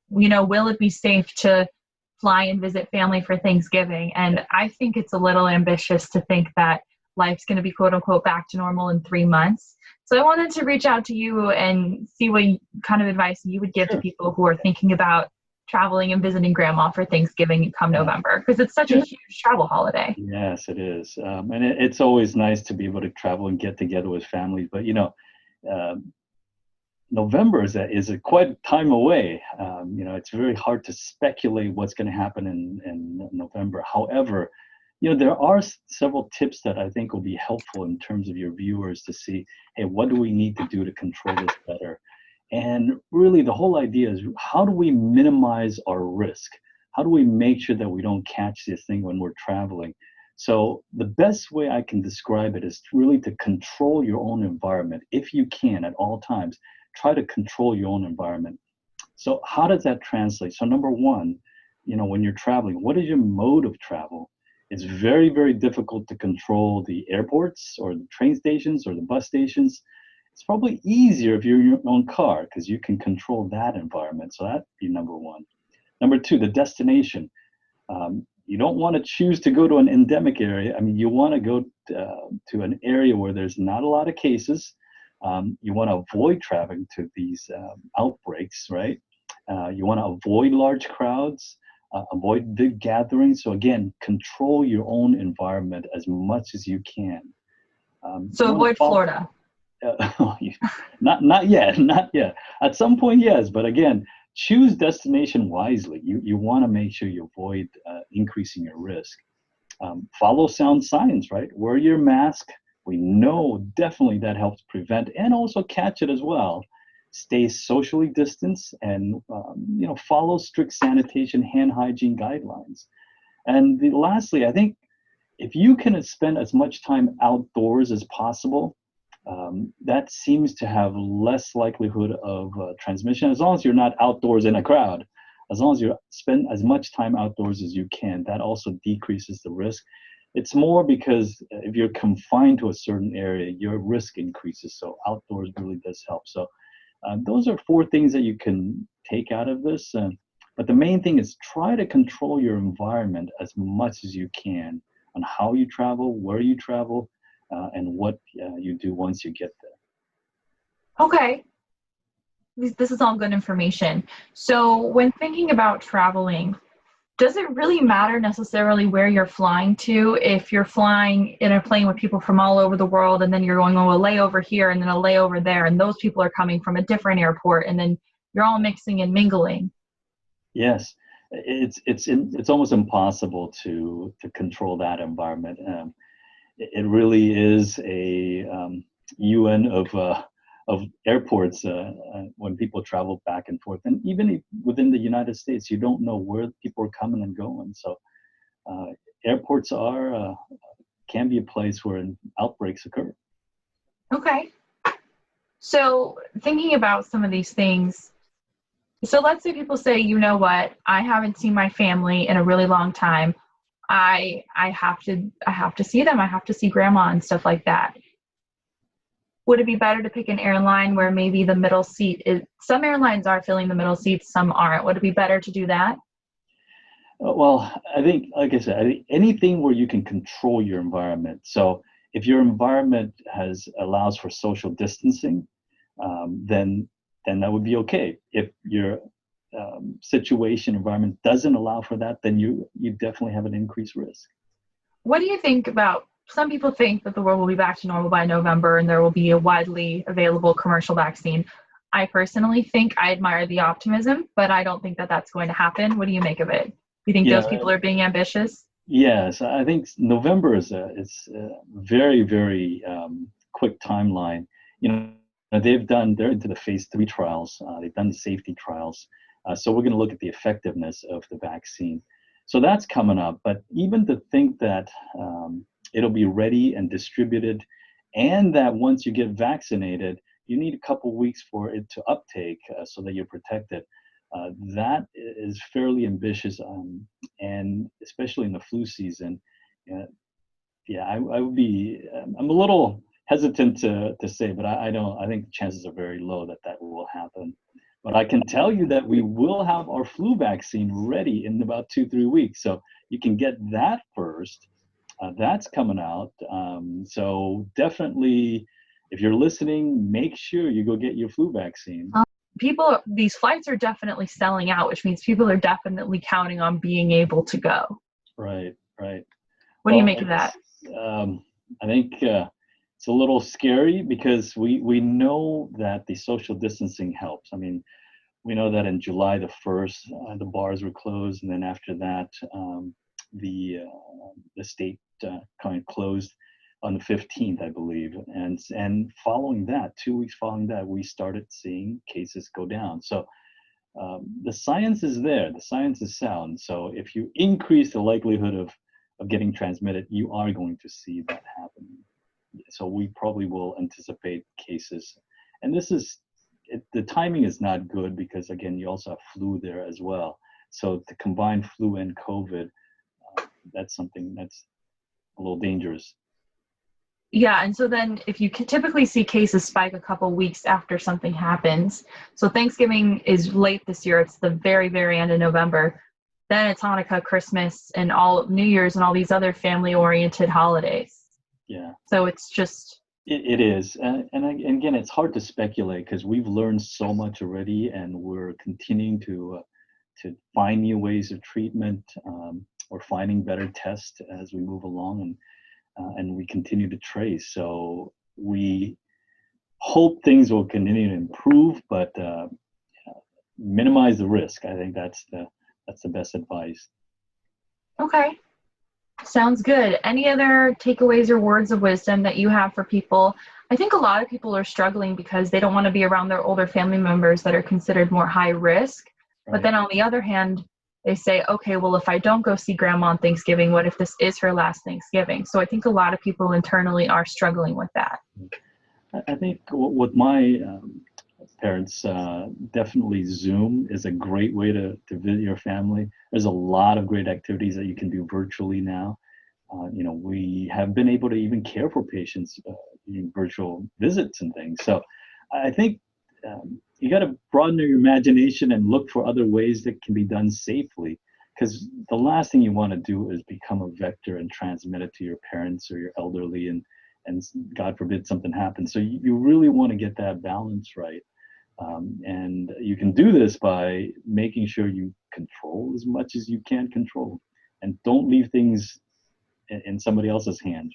will it be safe to fly and visit family for Thanksgiving? And I think it's a little ambitious to think that life's going to be quote unquote back to normal in 3 months. So I wanted to reach out to you and see what kind of advice you would give to Sure. people who are thinking about traveling and visiting grandma for Thanksgiving come November, because it's such a huge travel holiday. Yes, it is. And it's always nice to be able to travel and get together with families. But, uh, November is a quite time away. It's very hard to speculate what's going to happen in November. However, there are several tips that I think will be helpful in terms of your viewers to see, hey, what do we need to do to control this better? And really, the whole idea is how do we minimize our risk? How do we make sure that we don't catch this thing when we're traveling? So the best way I can describe it is really to control your own environment. If you can at all times, try to control your own environment. So how does that translate? So number one, when you're traveling, what is your mode of travel? It's very, very difficult to control the airports or the train stations or the bus stations. It's probably easier if you're in your own car because you can control that environment. So that'd be number one. Number two, the destination. You don't want to choose to go to an endemic area. I mean, you want to go to an area where there's not a lot of cases. You want to avoid traveling to these outbreaks, right? You want to avoid large crowds, avoid big gatherings. So again, control your own environment as much as you can. So avoid Florida. Not yet, not yet. At some point, yes, but again, choose destination wisely. You want to make sure you avoid increasing your risk. Follow sound science, right? Wear your mask. We know definitely that helps prevent and also catch it as well. Stay socially distanced and follow strict sanitation, hand hygiene guidelines. And lastly, I think if you can spend as much time outdoors as possible, that seems to have less likelihood of transmission as long as you're not outdoors in a crowd. As long as you spend as much time outdoors as you can, that also decreases the risk. It's more because if you're confined to a certain area, your risk increases. So outdoors really does help. So those are four things that you can take out of this. But the main thing is try to control your environment as much as you can on how you travel, where you travel, and what you do once you get there. Okay. This is all good information. So when thinking about traveling, does it really matter necessarily where you're flying to? If you're flying in a plane with people from all over the world and then you're going on a layover here and then a layover there, and those people are coming from a different airport and then you're all mixing and mingling? Yes, it's almost impossible to control that environment. It really is a UN of airports when people travel back and forth, and even within the United States, you don't know where people are coming and going. So airports can be a place where outbreaks occur. Okay. So thinking about some of these things, so let's say people say, you know what, I haven't seen my family in a really long time. I have to see them. I have to see grandma and stuff like that. Would it be better to pick an airline where maybe the middle seat is, some airlines are filling the middle seats, some aren't. Would it be better to do that? Well, I think, like I said, I think anything where you can control your environment. So if your environment allows for social distancing, then that would be okay. If your environment doesn't allow for that, then you definitely have an increased risk. What do you think about, some people think that the world will be back to normal by November and there will be a widely available commercial vaccine. I personally think I admire the optimism, but I don't think that that's going to happen. What do you make of it? Do you think those people are being ambitious? Yes, I think November is a very, very quick timeline. They're into the phase 3 trials. They've done the safety trials. So we're going to look at the effectiveness of the vaccine. So that's coming up. But even to think that it'll be ready and distributed, and that once you get vaccinated, you need a couple weeks for it to uptake so that you're protected. That is fairly ambitious, and especially in the flu season. I would be. I'm a little hesitant to say, but I don't. I think the chances are very low that will happen. But I can tell you that we will have our flu vaccine ready in about 2, 3 weeks. So you can get that first. That's coming out. So definitely, if you're listening, make sure you go get your flu vaccine. These flights are definitely selling out, which means people are definitely counting on being able to go. Right, right. What do you make of that? I think it's a little scary because we know that the social distancing helps. I mean, we know that in July the 1st, the bars were closed, and then after that, the state kind of closed on the 15th, I believe. And following that, 2 weeks following that, we started seeing cases go down. So the science is there. The science is sound. So if you increase the likelihood of getting transmitted, you are going to see that happen. So we probably will anticipate cases. And the timing is not good because, again, you also have flu there as well. So to combine flu and COVID, that's something that's a little dangerous. Yeah, and so then if you typically see cases spike a couple weeks after something happens, so Thanksgiving is late this year, it's the very, very end of November, then it's Hanukkah, Christmas, and all New Year's and all these other family-oriented holidays. Yeah. So it's just... It is. And again, it's hard to speculate because we've learned so much already, and we're continuing to find new ways of treatment. We're finding better tests as we move along, and we continue to trace. So we hope things will continue to improve, but minimize the risk. I think that's the best advice. Okay. Sounds good. Any other takeaways or words of wisdom that you have for people? I think a lot of people are struggling because they don't want to be around their older family members that are considered more high risk. Right. But then on the other hand, they say, okay, well, if I don't go see grandma on Thanksgiving, what if this is her last Thanksgiving? So I think a lot of people internally are struggling with that. I think with my parents, definitely Zoom is a great way to visit your family. There's a lot of great activities that you can do virtually now. We have been able to even care for patients in virtual visits and things. So I think you got to broaden your imagination and look for other ways that can be done safely, because the last thing you want to do is become a vector and transmit it to your parents or your elderly, and God forbid something happens. So you really want to get that balance right. And you can do this by making sure you control as much as you can control, and don't leave things in somebody else's hands. Right?